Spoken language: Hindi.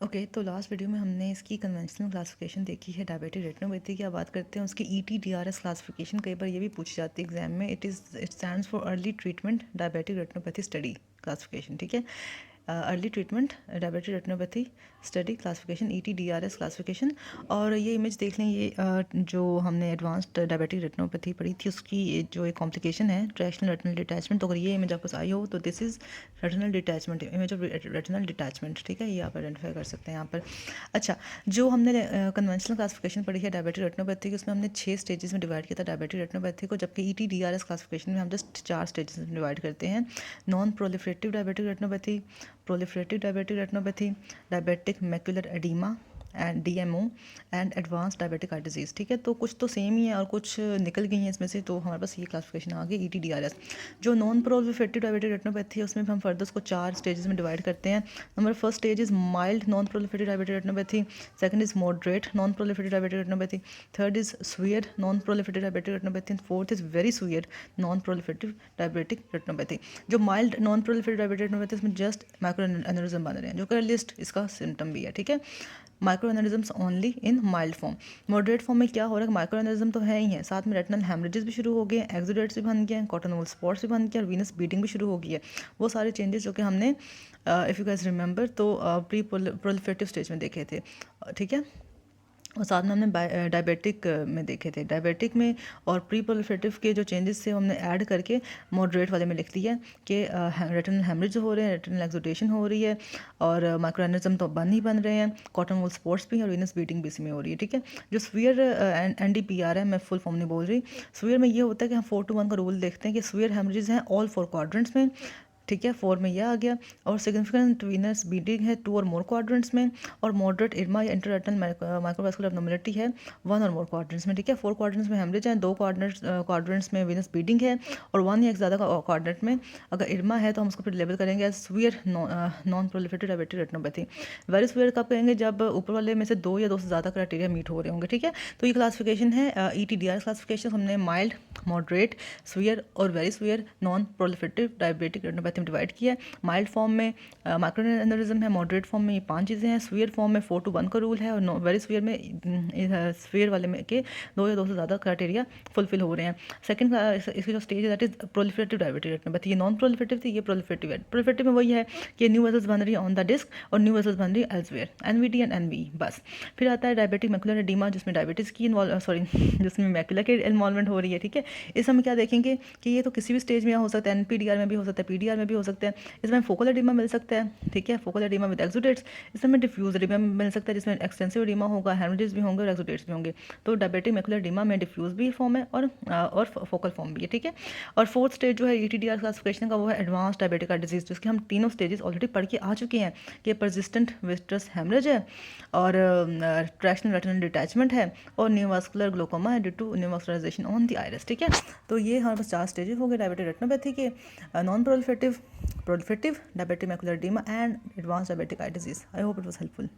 ओके तो लास्ट वीडियो में हमने इसकी कन्वेंशनल क्लासिफिकेशन देखी है डायबिटिक रेटिनोपैथी की। अब बात करते हैं उसकी ETDRS क्लासिफिकेशन। कई बार ये भी पूछी जाती है एग्जाम में। It stands for early treatment diabetic retinopathy study classification. ठीक है, early treatment diabetic retinopathy study classification, ETDRS classification. और ये इमेज देख लें, ये जो हमने एडवांस्ड डायबिटिक रेटिनोपैथी पढ़ी थी उसकी जो एक कॉम्प्लिकेशन है ट्रैक्शनल रेटिनल डिटैचमेंट। तो अगर ये इमेज आपको आई हो तो this is retinal detachment, image of retinal detachment. ठीक है, ये आप आइडेंटिफाई कर सकते हैं यहाँ पर। अच्छा, जो हमने कन्वेंशनल क्लासिफिकेशन पढ़ी है डायबिटिक रेटिनोपैथी की, उसमें हमने 6 स्टेजेस में डिवाइड किया था डायबिटिक रेटिनोपैथी को, जबकि ETDRS क्लासिफिकेशन में हम जस्ट 4 स्टेजेस में डिवाइड करते हैं। Non proliferative diabetic retinopathy, proliferative diabetic retinopathy, diabetic macular oedema and DMO and advance diabetic art disease. ठीक है, तो कुछ तो सेम ही है और कुछ निकल गई हैं इसमें से, तो हमारे पास ये क्लासिफिकेशन आ गई ETDRS। जो नॉन प्रोलिफरेटिव डायबिटिक रेटिनोपैथी है उसमें हम फर्दर उसको 4 स्टेजेस में डिवाइड करते हैं। Number first stage is mild non proliferative diabetic retinopathy, second is moderate non proliferative diabetic retinopathy, third is severe non proliferative diabetic retinopathy, fourth is very severe non proliferative diabetic retinopathy. जो mild non proliferative diabetic retinopathy उसमें जस्ट माइक्रो एनेरिज्म बन रहे हैं, जो कि लिस्ट इसका सिम्टम भी है। ठीक है, micro aneurysms only in mild form. Moderate form में क्या हो रहा है, माइक्रो एनेरिज्म तो है ही है, साथ में रेटिनल हेमरेजेस भी शुरू हो गए हैं, एक्सुडेट्स भी बन गए हैं, कॉटन वूल स्पॉट्स भी बन गए और वीनस ब्लीडिंग भी शुरू हो गई है। वो सारे चेंजेस जो कि हमने इफ़ यू गाइस रिमेंबर तो प्री प्रोलिफरेटिव स्टेज में देखे थे। ठीक है, और साथ में हमने डायबिटिक में देखे थे। डायबिटिक में और प्री प्रोलिफरेटिव के जो चेंजेस थे हमने ऐड करके मॉडरेट वाले में लिख दिया कि रेटिनल हेमरेज हो रहे हैं, रेटिनल एक्सुडेशन हो रही है और माइक्रो एनेरिज्म तो बन ही बन रहे हैं, कॉटन वूल स्पॉट्स भी और वीनस ब्लीडिंग भी इसी में हो रही है। ठीक है, जो स्वीयर NDPR है, मैं फुल फॉर्म नहीं बोल रही। स्वीयर में ये होता है कि हम 4:1 का रूल देखते हैं कि स्वीयर हेमरेजेस हैं ऑल 4 क्वाड्रेंट्स में। ठीक है, 4 में यह आ गया। और सिग्निफिकेंट वीनस ब्लीडिंग है 2 और मोर क्वाड्रेंट्स में, और मॉडरेट इरमा या इंटररेटिनल माइक्रोवास्कुलर एब्नॉर्मलिटी है 1 और मोर क्वाड्रेंट्स में। ठीक है, 4 क्वाड्रेंट्स में हेमरेज है, 2 क्वाड्रेंट्स में वीनस ब्लीडिंग है और 1 या एक ज़्यादा क्वाड्रेंट में अगर इरमा है तो हम उसको फिर लेबल करेंगे as severe non proliferative diabetic retinopathy. Very severe कब कहेंगे, जब ऊपर वाले में से 2 या 2 से ज़्यादा क्राइटेरिया मीट हो रहे होंगे। ठीक है, तो ये क्लासिफिकेशन है ETDR क्लासिफिकेशन। हमने माइल्ड, मॉडरेट, सीवियर और very severe non proliferative diabetic retinopathy में डिवाइड किया है। माइल्ड फॉर्म में माइक्रो एनेरिज्म है, मॉडरेट फॉर्म में ये 5 चीज़ें हैं, सीवियर फॉर्म में 4:1 का रूल है और वेरी सीवियर में सीवियर वाले में के 2 या 2 से ज़्यादा क्राइटेरिया फुलफिल हो रहे हैं। सेकंड इसकी जो स्टेज है that is proliferative diabetic retinopathy. ये नॉन प्रोलिफरेटिव थी, ये प्रोलिफरेटिव है। प्रोलिफरेटिव में वही है कि न्यू वेसल्स बन रही है ऑन द डिस्क और न्यू वेसल्स बन रही है एल्सवेयर, NVD एंड NV बस। फिर आता है डायबिटिक मैकुलर एडीमा, जिसमें डायबिटीज़ की जिसमें मैकुलर की इन्वॉल्वमेंट हो रही है। ठीक है, इस हम क्या देखेंगे कि ये तो किसी भी स्टेज में हो सकता है, NPDR में भी हो सकता है, PDR में भी हो सकता है। इसमें फोकल एडिमा मिल सकता है। ठीक है, फोकल एडिमा विद एक्सुडेट्स। इसमें डिफ्यूज एडिमा मिल सकता है जिसमें एक्सटेंसिव एडिमा होगा, हेमरेजेस भी होंगे और एक्सुडेट्स भी होंगे। तो डायबिटिक मैकुलर एडिमा में डिफ्यूज भी फॉर्म है और फोकल फॉर्म भी है। ठीक है, और फोर्थ स्टेज जो है ETDR क्लासिफिकेशन का वो है एडवांस डायबिटिक आर्ट डिजीज, जिसके हम तीनों स्टेजेस ऑलरेडी पढ़ के आ चुके हैं कि परसिस्टेंट विस्ट्रस हेमरेज है और ट्रैक्शनल रेटिनल डिटैचमेंट है और न्यूवास्कुलर ग्लोकोमा है due to neovascularisation on the iris. ठीक है, तो ये हमारे पास 4 स्टेजेस हो गए डायबिटिक रेटिनोपैथी के, non proliferative, proliferative, diabetic macular edema and advanced diabetic eye disease. I hope it was helpful.